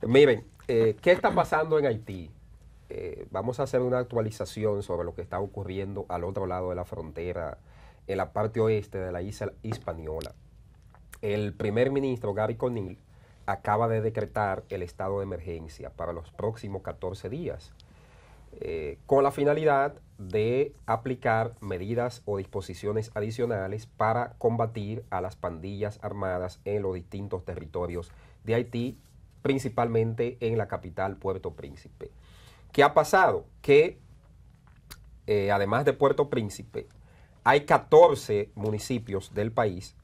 Miren, ¿qué está pasando en Haití? Vamos a hacer una actualización sobre lo que está ocurriendo al otro lado de la frontera, en la parte oeste de la isla Hispaniola. El primer ministro Gary Conil acaba de decretar el estado de emergencia para los próximos 14 días, con la finalidad de aplicar medidas o disposiciones adicionales para combatir a las pandillas armadas en los distintos territorios de Haití, principalmente en la capital Puerto Príncipe. ¿Qué ha pasado? Que además de Puerto Príncipe, hay 14 municipios del país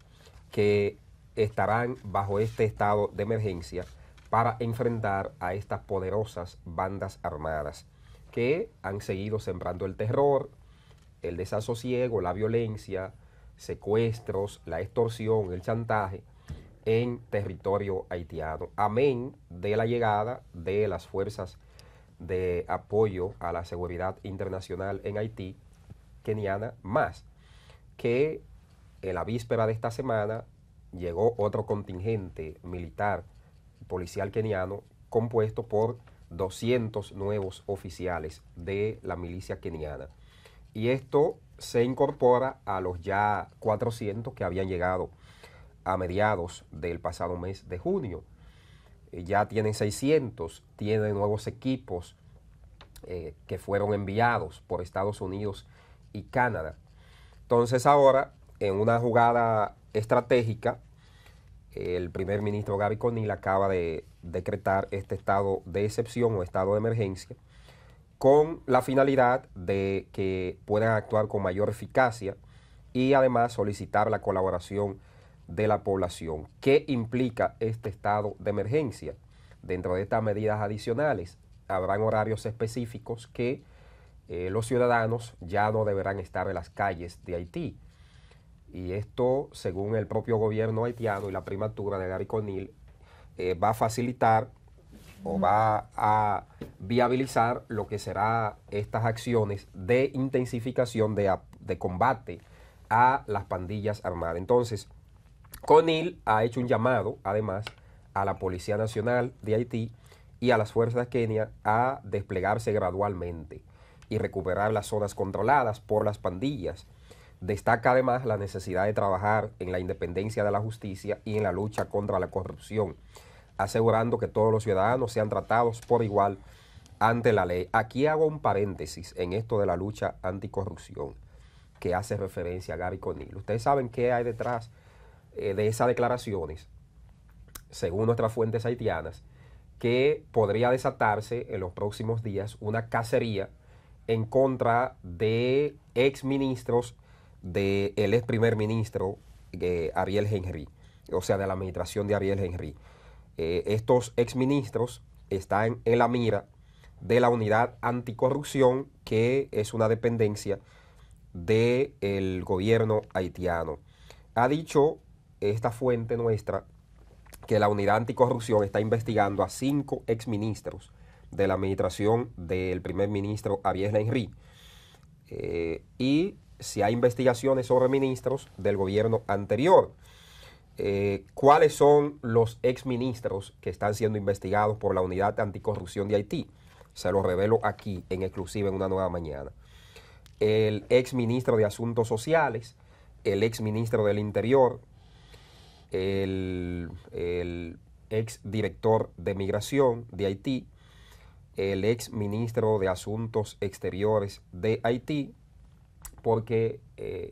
que estarán bajo este estado de emergencia para enfrentar a estas poderosas bandas armadas que han seguido sembrando el terror, el desasosiego, la violencia, secuestros, la extorsión, el chantaje en territorio haitiano. Amén de la llegada de las fuerzas de apoyo a la seguridad internacional en Haití, keniana, más que en la víspera de esta semana llegó otro contingente militar policial keniano compuesto por 200 nuevos oficiales de la milicia keniana. Y esto se incorpora a los ya 400 que habían llegado a mediados del pasado mes de junio. Ya tienen 600, tienen nuevos equipos que fueron enviados por Estados Unidos y Canadá. Entonces ahora, en una jugada estratégica, el primer ministro Gary Conil acaba de decretar este estado de excepción o estado de emergencia con la finalidad de que puedan actuar con mayor eficacia y además solicitar la colaboración de la población. ¿Qué implica este estado de emergencia? Dentro de estas medidas adicionales habrán horarios específicos que los ciudadanos ya no deberán estar en las calles de Haití. Y esto, según el propio gobierno haitiano y la primatura de Gary Conil, va a facilitar o va a viabilizar lo que será estas acciones de intensificación de combate a las pandillas armadas. Entonces, Conil ha hecho un llamado, además, a la Policía Nacional de Haití y a las fuerzas de Kenia a desplegarse gradualmente y recuperar las zonas controladas por las pandillas. Destaca además la necesidad de trabajar en la independencia de la justicia y en la lucha contra la corrupción, asegurando que todos los ciudadanos sean tratados por igual ante la ley. Aquí hago un paréntesis en esto de la lucha anticorrupción que hace referencia a Gary Conil. Ustedes saben qué hay detrás de esas declaraciones, según nuestras fuentes haitianas, que podría desatarse en los próximos días una cacería en contra de exministros del ex primer ministro Ariel Henry, o sea, de la administración de Ariel Henry. Estos exministros están en la mira de la unidad anticorrupción, que es una dependencia del gobierno haitiano. Ha dicho esta fuente nuestra que la unidad anticorrupción está investigando a 5 exministros de la administración del primer ministro Ariel Henry. Y si hay investigaciones sobre ministros del gobierno anterior. ¿Cuáles son los exministros que están siendo investigados por la unidad anticorrupción de Haití? Se lo revelo aquí en exclusiva en Una Nueva Mañana. El exministro de Asuntos Sociales, el exministro del Interior, el exdirector de Migración de Haití, el exministro de Asuntos Exteriores de Haití, porque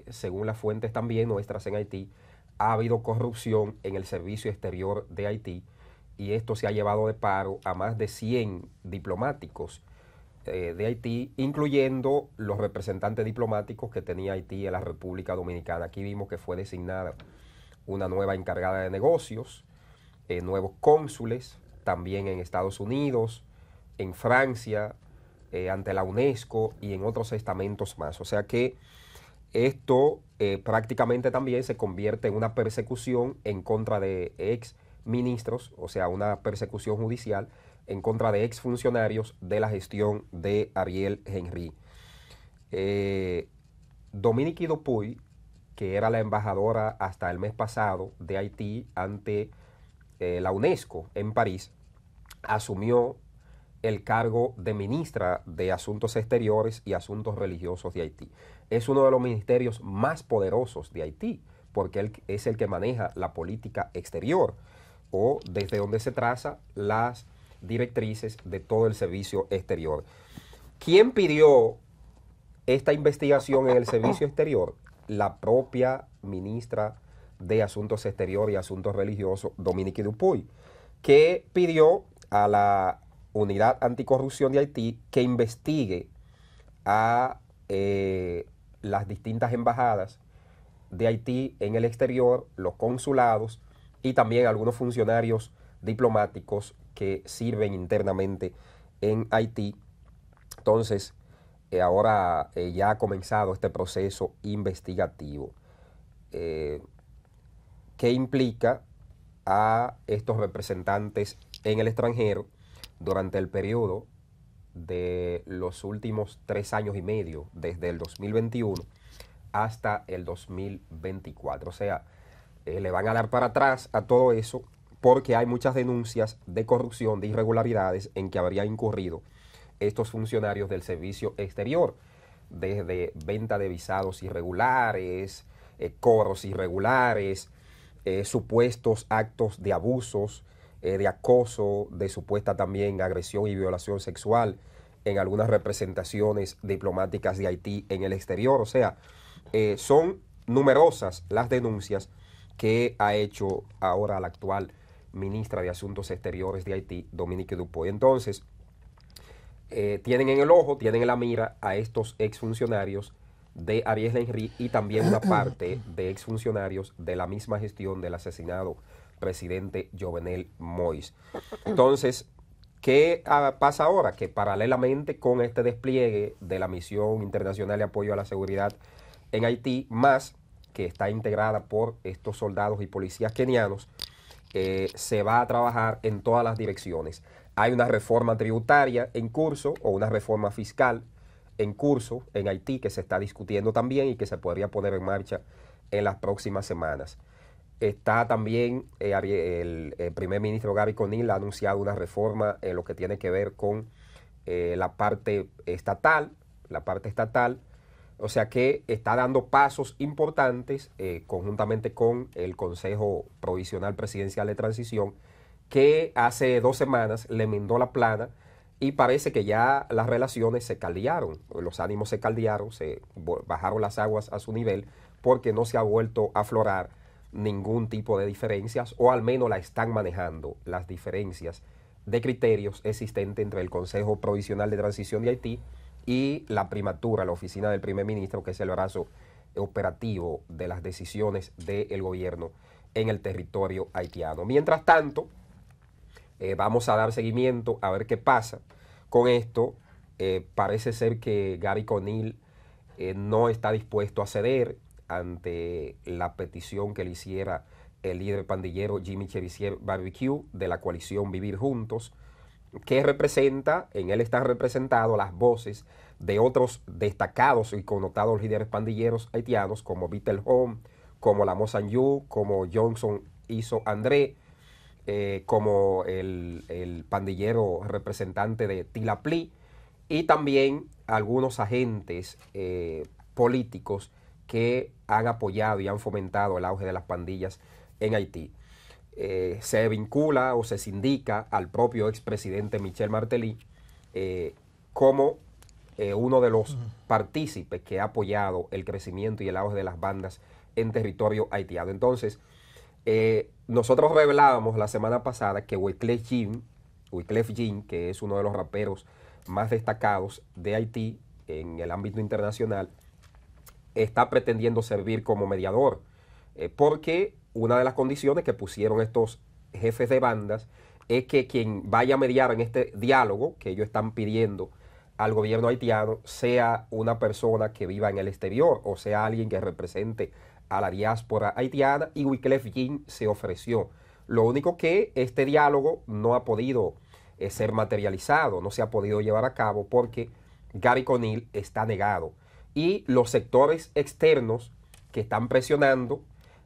según las fuentes también nuestras en Haití, ha habido corrupción en el servicio exterior de Haití y esto se ha llevado de paro a más de 100 diplomáticos de Haití, incluyendo los representantes diplomáticos que tenía Haití en la República Dominicana. Aquí vimos que fue designada una nueva encargada de negocios, nuevos cónsules, también en Estados Unidos, en Francia, ante la UNESCO y en otros estamentos más. O sea que esto prácticamente también se convierte en una persecución en contra de ex ministros, o sea, una persecución judicial en contra de ex funcionarios de la gestión de Ariel Henry. Dominique Dupuy, que era la embajadora hasta el mes pasado de Haití ante la UNESCO en París, asumió el cargo de ministra de Asuntos Exteriores y Asuntos Religiosos de Haití. Es uno de los ministerios más poderosos de Haití, porque él es el que maneja la política exterior o desde donde se traza las directrices de todo el servicio exterior. ¿Quién pidió esta investigación en el servicio exterior? La propia ministra de Asuntos Exteriores y Asuntos Religiosos, Dominique Dupuy, que pidió a la Unidad Anticorrupción de Haití que investigue a las distintas embajadas de Haití en el exterior, los consulados y también algunos funcionarios diplomáticos que sirven internamente en Haití. Entonces, ahora ya ha comenzado este proceso investigativo que implica a estos representantes en el extranjero durante el periodo de los últimos 3 años y medio, desde el 2021 hasta el 2024. O sea, le van a dar para atrás a todo eso porque hay muchas denuncias de corrupción, de irregularidades en que habrían incurrido estos funcionarios del servicio exterior, desde venta de visados irregulares, cobros irregulares, supuestos actos de abusos, de acoso, de supuesta también agresión y violación sexual en algunas representaciones diplomáticas de Haití en el exterior. O sea, son numerosas las denuncias que ha hecho ahora la actual ministra de Asuntos Exteriores de Haití, Dominique Dupuy. Entonces, tienen en el ojo, tienen en la mira a estos exfuncionarios de Ariel Henry y también una parte de exfuncionarios de la misma gestión del asesinado presidente Jovenel Moïse. Entonces, ¿qué pasa ahora? Que paralelamente con este despliegue de la misión internacional de apoyo a la seguridad en Haití, más que está integrada por estos soldados y policías kenianos, se va a trabajar en todas las direcciones. Hay una reforma tributaria en curso o una reforma fiscal en curso en Haití que se está discutiendo también y que se podría poner en marcha en las próximas semanas. Está también el primer ministro Gary Conille ha anunciado una reforma en lo que tiene que ver con la parte estatal, o sea que está dando pasos importantes conjuntamente con el Consejo Provisional Presidencial de Transición, que hace 2 semanas le enmendó la plana y parece que ya las relaciones se caldearon, los ánimos se caldearon, se bajaron las aguas a su nivel porque no se ha vuelto a aflorar ningún tipo de diferencias, o al menos la están manejando las diferencias de criterios existentes entre el Consejo Provisional de Transición de Haití y la primatura, la oficina del primer ministro, que es el brazo operativo de las decisiones del gobierno en el territorio haitiano. Mientras tanto, vamos a dar seguimiento a ver qué pasa con esto. Parece ser que Gary Conille no está dispuesto a ceder ante la petición que le hiciera el líder pandillero Jimmy Cherizier Barbecue de la coalición Vivir Juntos, que representa, en él están representados las voces de otros destacados y connotados líderes pandilleros haitianos como Vitel Home, como Lamo Sanyu, como Johnson Iso André, como el pandillero representante de Tilapli y también algunos agentes políticos que han apoyado y han fomentado el auge de las pandillas en Haití. Se vincula o se sindica al propio expresidente Michel Martelly como uno de los partícipes que ha apoyado el crecimiento y el auge de las bandas en territorio haitiano. Entonces, nosotros revelábamos la semana pasada que Wyclef Jean, que es uno de los raperos más destacados de Haití en el ámbito internacional, está pretendiendo servir como mediador, porque una de las condiciones que pusieron estos jefes de bandas es que quien vaya a mediar en este diálogo que ellos están pidiendo al gobierno haitiano sea una persona que viva en el exterior, o sea alguien que represente a la diáspora haitiana, y Wyclef Jean se ofreció. Lo único que este diálogo no ha podido ser materializado, no se ha podido llevar a cabo porque Gary Conille está negado. Y los sectores externos que están presionando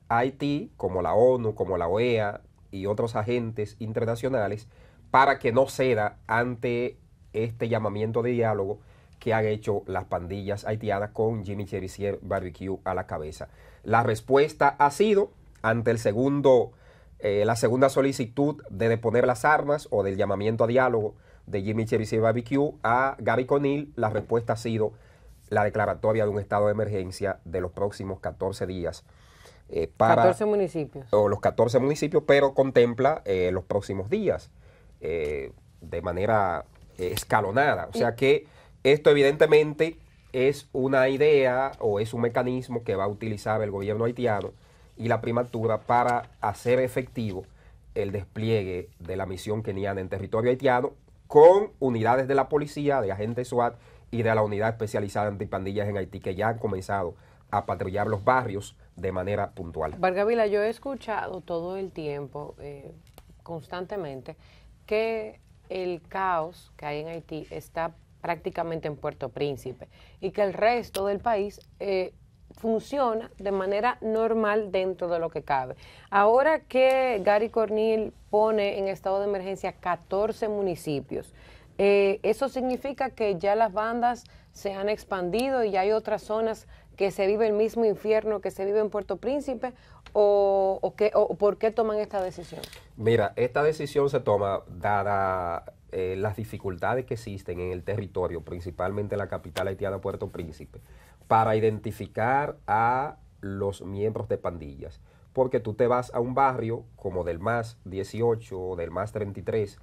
a Haití, como la ONU, como la OEA y otros agentes internacionales, para que no ceda ante este llamamiento de diálogo que han hecho las pandillas haitianas con Jimmy Cherizier Barbecue a la cabeza. La respuesta ha sido, ante la segunda solicitud de deponer las armas o del llamamiento a diálogo de Jimmy Cherizier Barbecue a Gary Conil, la respuesta ha sido la declaratoria de un estado de emergencia de los próximos 14 días. Para 14 municipios. O los 14 municipios, pero contempla los próximos días de manera escalonada. O sea que esto evidentemente es una idea o es un mecanismo que va a utilizar el gobierno haitiano y la primatura para hacer efectivo el despliegue de la misión keniana en territorio haitiano con unidades de la policía, de agentes SWAT y de la unidad especializada antipandillas en Haití, que ya han comenzado a patrullar los barrios de manera puntual. Vargavila, yo he escuchado todo el tiempo, constantemente, que el caos que hay en Haití está prácticamente en Puerto Príncipe y que el resto del país funciona de manera normal dentro de lo que cabe. Ahora que Gary Conil pone en estado de emergencia 14 municipios, ¿eso significa que ya las bandas se han expandido y ya hay otras zonas que se vive el mismo infierno que se vive en Puerto Príncipe? ¿O por qué toman esta decisión? Mira, esta decisión se toma dada las dificultades que existen en el territorio, principalmente en la capital haitiana, Puerto Príncipe, para identificar a los miembros de pandillas. Porque tú te vas a un barrio como del MAS 18 o del MAS 33,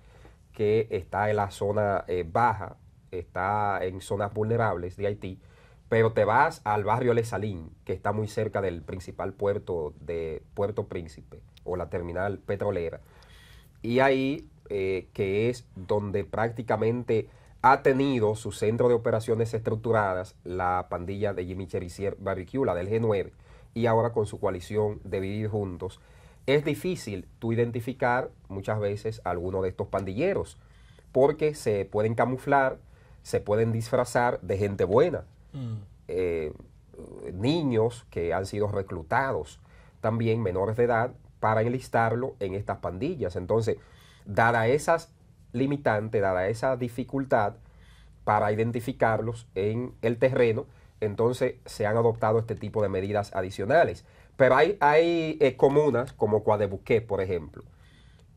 que está en la zona baja, está en zonas vulnerables de Haití, pero te vas al barrio Les Salines, que está muy cerca del principal puerto de Puerto Príncipe, o la terminal petrolera, y ahí, que es donde prácticamente ha tenido su centro de operaciones estructuradas la pandilla de Jimmy Cherizier Barbecue, la del G9, y ahora con su coalición de Vivir Juntos, es difícil tú identificar muchas veces a alguno de estos pandilleros, porque se pueden camuflar, se pueden disfrazar de gente buena. Niños que han sido reclutados, también menores de edad, para enlistarlo en estas pandillas. Entonces, dada esas limitantes, dada esa dificultad para identificarlos en el terreno, entonces se han adoptado este tipo de medidas adicionales. Pero hay comunas como Coadebuquet, por ejemplo,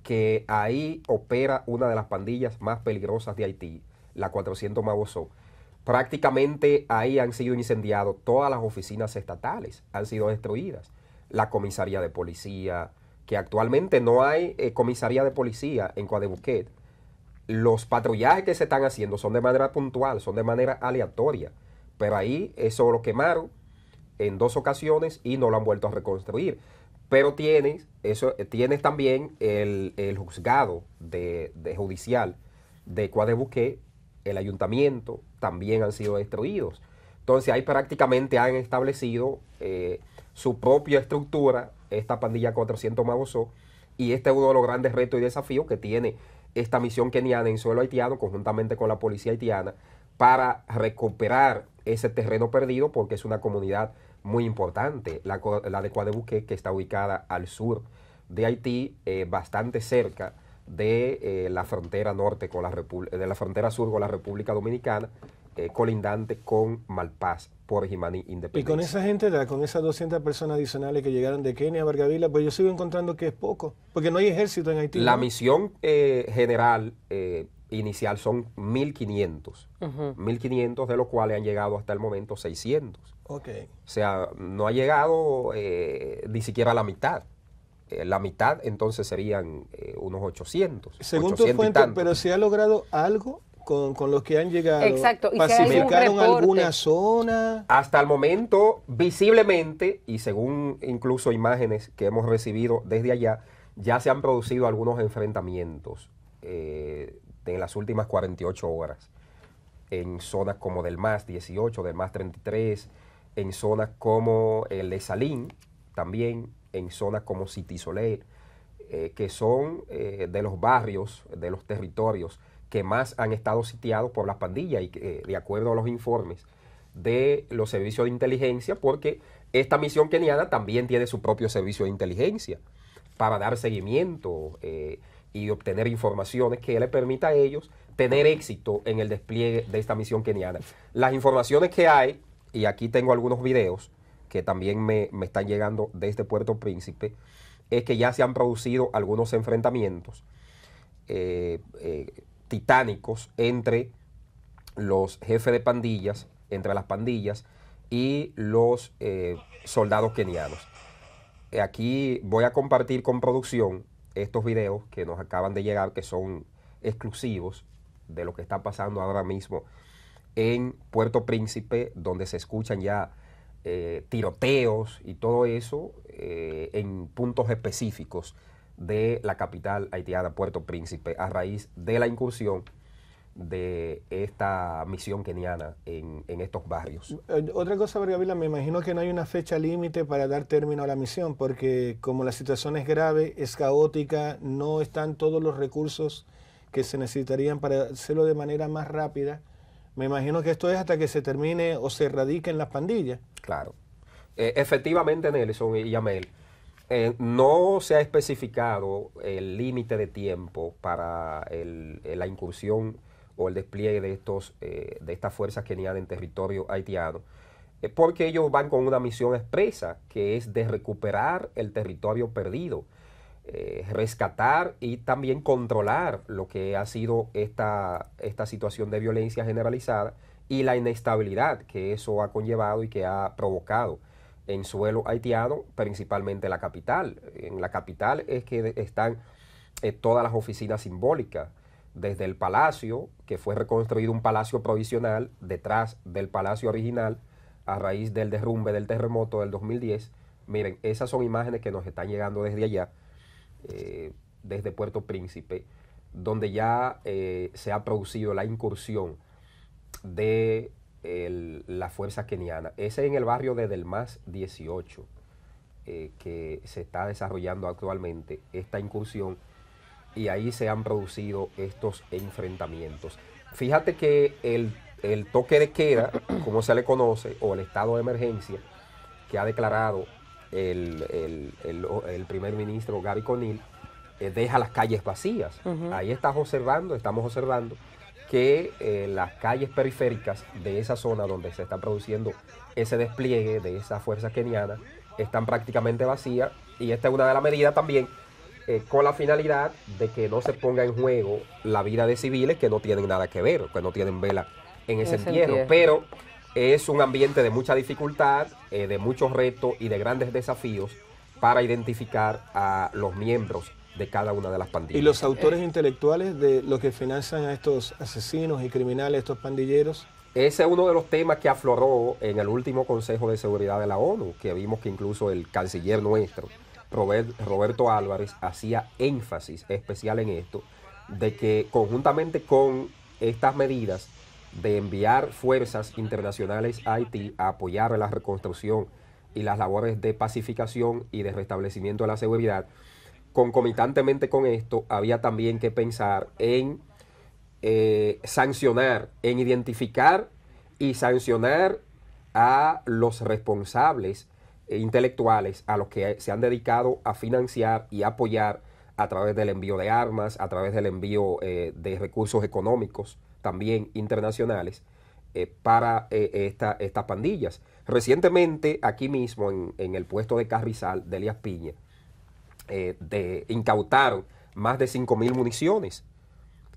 que ahí opera una de las pandillas más peligrosas de Haití, la 400 Mabozó. Prácticamente ahí han sido incendiadas todas las oficinas estatales, han sido destruidas. La comisaría de policía, que actualmente no hay comisaría de policía en Coadebuquet. Los patrullajes que se están haciendo son de manera puntual, son de manera aleatoria, pero ahí eso lo quemaron en 2 ocasiones y no lo han vuelto a reconstruir. Pero tienes también el juzgado de judicial de Coadebuquet, el ayuntamiento, también han sido destruidos. Entonces ahí prácticamente han establecido su propia estructura, esta pandilla 400 Mabozó, y este es uno de los grandes retos y desafíos que tiene esta misión keniana en suelo haitiano, conjuntamente con la policía haitiana, para recuperar ese terreno perdido, porque es una comunidad muy importante, la de Coadebuquet, que está ubicada al sur de Haití, bastante cerca de la frontera norte con de la frontera sur con la República Dominicana, colindante con Malpaz por Jimaní Independencia. Y con esa gente, con esas 200 personas adicionales que llegaron de Kenia a Vargavila, pues yo sigo encontrando que es poco, porque no hay ejército en Haití. La ¿no? misión general inicial son 1.500, 1.500 de los cuales han llegado hasta el momento 600. Okay. O sea, no ha llegado ni siquiera a la mitad. La mitad entonces serían unos 800. Según 800 tu fuente, pero ¿se ha logrado algo con los que han llegado? Exacto. ¿Y ¿pacificaron alguna zona? Hasta el momento, visiblemente, y según incluso imágenes que hemos recibido desde allá, ya se han producido algunos enfrentamientos en las últimas 48 horas, en zonas como del MAS 18, del MAS 33, en zonas como el Les Salines, también en zonas como City Soleil, que son de los barrios, de los territorios que más han estado sitiados por las pandillas y de acuerdo a los informes de los servicios de inteligencia, porque esta misión keniana también tiene su propio servicio de inteligencia para dar seguimiento, y obtener informaciones que le permita a ellos tener éxito en el despliegue de esta misión keniana. Las informaciones que hay, y aquí tengo algunos videos que también me están llegando desde Puerto Príncipe, es que ya se han producido algunos enfrentamientos titánicos entre los jefes de pandillas, entre las pandillas y los soldados kenianos. Aquí voy a compartir con producción estos videos que nos acaban de llegar, que son exclusivos de lo que está pasando ahora mismo en Puerto Príncipe, donde se escuchan ya tiroteos y todo eso en puntos específicos de la capital haitiana, Puerto Príncipe, a raíz de la incursión de esta misión keniana en estos barrios. Otra cosa, Vargavila, me imagino que no hay una fecha límite para dar término a la misión, porque como la situación es grave, es caótica, no están todos los recursos que se necesitarían para hacerlo de manera más rápida. Me imagino que esto es hasta que se termine o se erradiquen las pandillas. Claro. Efectivamente, Nelson y Yamel, no se ha especificado el límite de tiempo para la incursión o el despliegue de estas fuerzas kenianas en territorio haitiano, porque ellos van con una misión expresa, que es de recuperar el territorio perdido, rescatar y también controlar lo que ha sido esta situación de violencia generalizada y la inestabilidad que eso ha conllevado y que ha provocado en suelo haitiano, principalmente la capital. En la capital es que están todas las oficinas simbólicas, desde el palacio, que fue reconstruido un palacio provisional detrás del palacio original a raíz del derrumbe del terremoto del 2010. Miren, esas son imágenes que nos están llegando desde allá, desde Puerto Príncipe, donde ya se ha producido la incursión de la fuerza keniana. Ese es en el barrio de Del Mas 18, que se está desarrollando actualmente esta incursión, y ahí se han producido estos enfrentamientos. Fíjate que el toque de queda, como se le conoce, o el estado de emergencia que ha declarado el primer ministro Gary Conil, deja las calles vacías. Ahí estamos observando que las calles periféricas de esa zona donde se está produciendo ese despliegue de esa fuerza keniana están prácticamente vacías, y esta es una de las medidas también con la finalidad de que no se ponga en juego la vida de civiles que no tienen nada que ver, que no tienen vela en ese entierro. Pero es un ambiente de mucha dificultad, de muchos retos y de grandes desafíos para identificar a los miembros de cada una de las pandillas. ¿Y los autores intelectuales de los que financian a estos asesinos y criminales, estos pandilleros? Ese es uno de los temas que afloró en el último Consejo de Seguridad de la ONU, que vimos que incluso el canciller nuestro, Roberto Álvarez, hacía énfasis especial en esto, de que conjuntamente con estas medidas de enviar fuerzas internacionales a Haití a apoyar la reconstrucción y las labores de pacificación y de restablecimiento de la seguridad, concomitantemente con esto había también que pensar en sancionar, en identificar y sancionar a los responsables intelectuales, a los que se han dedicado a financiar y apoyar a través del envío de armas, a través del envío de recursos económicos también internacionales para estas pandillas. Recientemente, aquí mismo en el puesto de Carrizal de Elías Piña, incautaron más de 5.000 municiones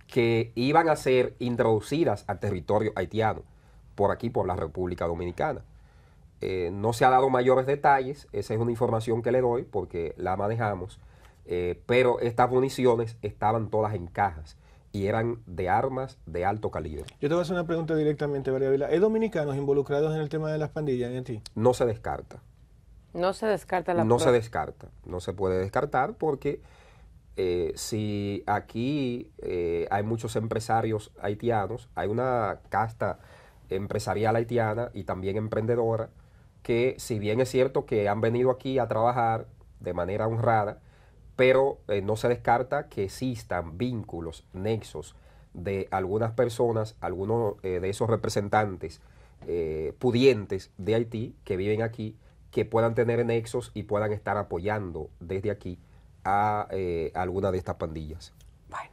que iban a ser introducidas al territorio haitiano, por aquí, por la República Dominicana. No se ha dado mayores detalles, esa es una información que le doy porque la manejamos, pero estas municiones estaban todas en cajas y eran de armas de alto calibre. Yo te voy a hacer una pregunta directamente, Vargavila. ¿Hay dominicanos involucrados en el tema de las pandillas en Haití? No se descarta. No se descarta No se descarta, no se puede descartar porque si aquí hay muchos empresarios haitianos, hay una casta empresarial haitiana y también emprendedora que, si bien es cierto que han venido aquí a trabajar de manera honrada, pero no se descarta que existan vínculos, nexos de algunas personas, algunos de esos representantes pudientes de Haití que viven aquí, que puedan tener nexos y puedan estar apoyando desde aquí a alguna de estas pandillas.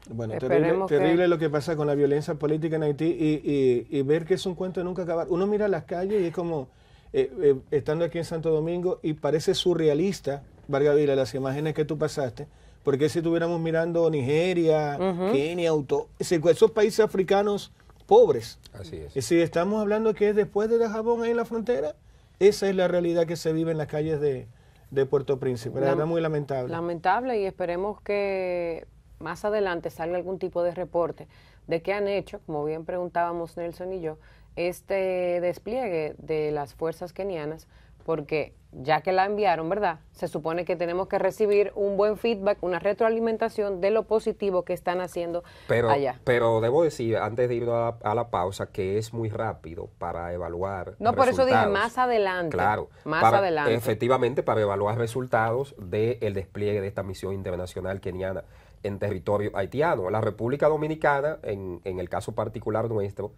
Bueno, esperemos terrible lo que pasa con la violencia política en Haití y ver que es un cuento de nunca acabar. Uno mira las calles y es como, estando aquí en Santo Domingo, y parece surrealista, Vargas Vila, las imágenes que tú pasaste, porque si estuviéramos mirando Nigeria, Kenia, esos países africanos pobres. Así es. Y si estamos hablando que es después de Dajabón ahí en la frontera, esa es la realidad que se vive en las calles de Puerto Príncipe. La verdad, muy lamentable. Lamentable, y esperemos que más adelante salga algún tipo de reporte de qué han hecho, como bien preguntábamos Nelson y yo, este despliegue de las fuerzas kenianas, porque ya que la enviaron, ¿verdad? Se supone que tenemos que recibir un buen feedback, una retroalimentación de lo positivo que están haciendo allá. Pero debo decir, antes de ir a la pausa, que es muy rápido para evaluar No, por eso dije más adelante. Claro, más adelante. Efectivamente, para evaluar resultados del despliegue de esta misión internacional keniana en territorio haitiano. La República Dominicana, en el caso particular nuestro,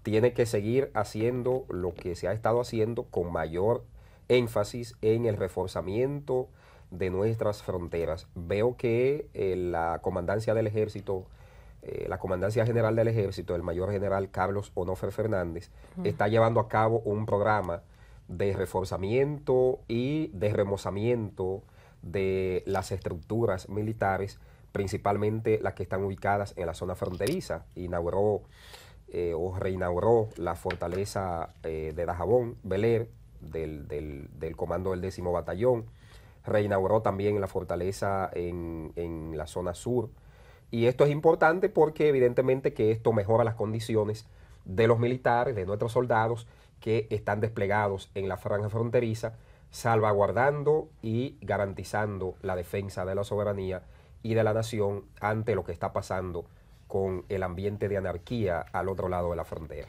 tiene que seguir haciendo lo que se ha estado haciendo con mayor énfasis en el reforzamiento de nuestras fronteras. Veo que la comandancia del ejército, la comandancia general del ejército, el mayor general Carlos Onofre Fernández, está llevando a cabo un programa de reforzamiento y de remozamiento de las estructuras militares, principalmente las que están ubicadas en la zona fronteriza. Inauguró o reinauguró la fortaleza de Dajabón, Beler, del comando del 10º Batallón. Reinauguró también la fortaleza en la zona sur. Y esto es importante porque evidentemente que esto mejora las condiciones de los militares, de nuestros soldados que están desplegados en la franja fronteriza, salvaguardando y garantizando la defensa de la soberanía y de la nación ante lo que está pasando con el ambiente de anarquía al otro lado de la frontera.